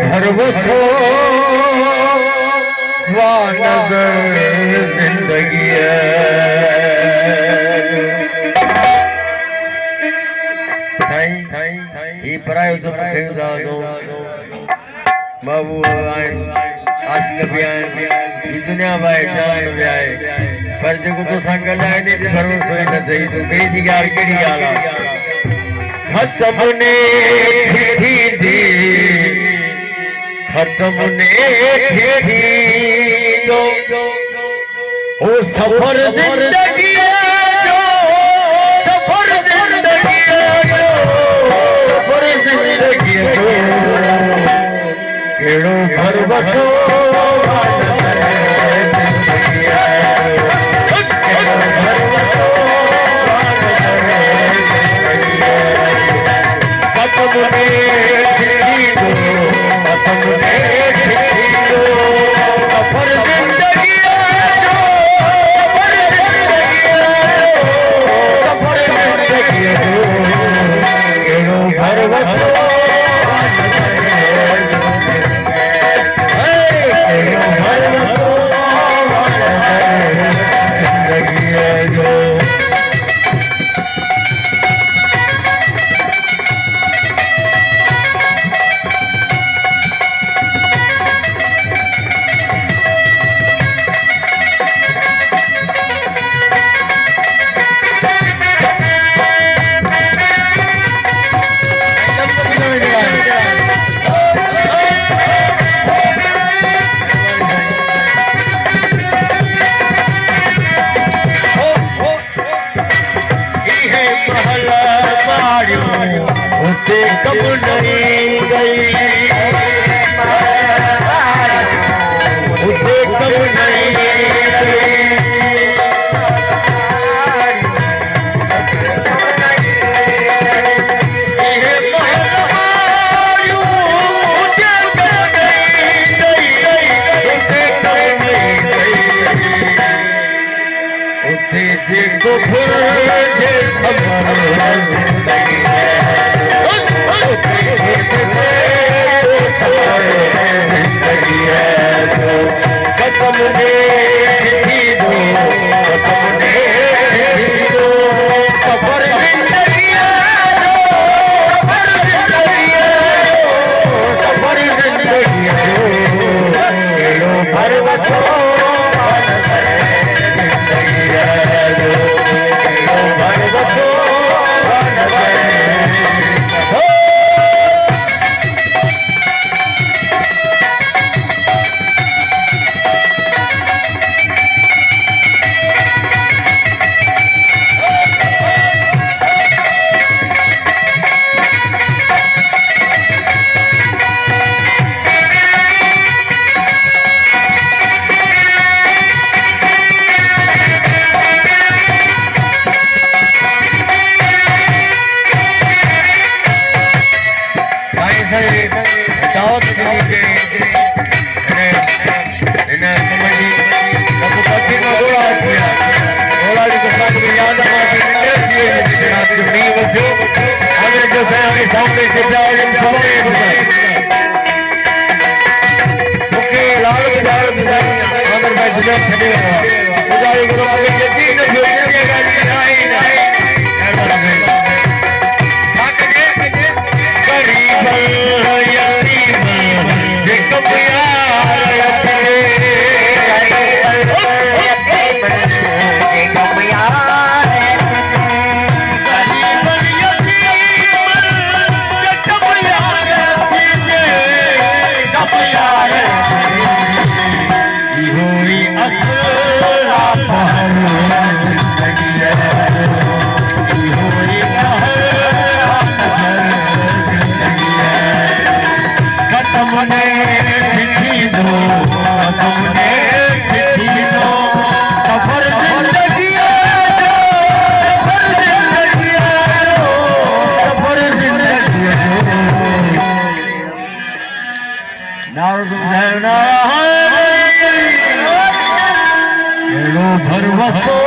भरवसो नजर जिंदगी ही परायो तो खेल दो बाबू आशिक भी आए ही दुनिया भाई जान भी आए पर जो तो संकल आए नहीं भरवसो न थी तो बेजी गाल केड़ी गाल खत्म ने थी खत्म ने थी दो ओ सफर जिंदगी जो सफर जिंदगी जो सफर जिंदगी जो केड़ो घर बसो कब नहीं गई कब नहीं को फिर થઈ દાવત દીધી કે એને કમજી કપૂરનો ગોળા છે ગોળાની તો સાથ में याद आती है जनाब जो नहीं बसो हमें जो है हमें सामने से प्यार हम सबने मुके लाल बाजार अमर भाई दुनिया छड़े गुजारी करो आगे यकीन न हो ये गाड़ी नहीं नहीं ऐसा भाई गरीब यतीम जे कब यार भरवसो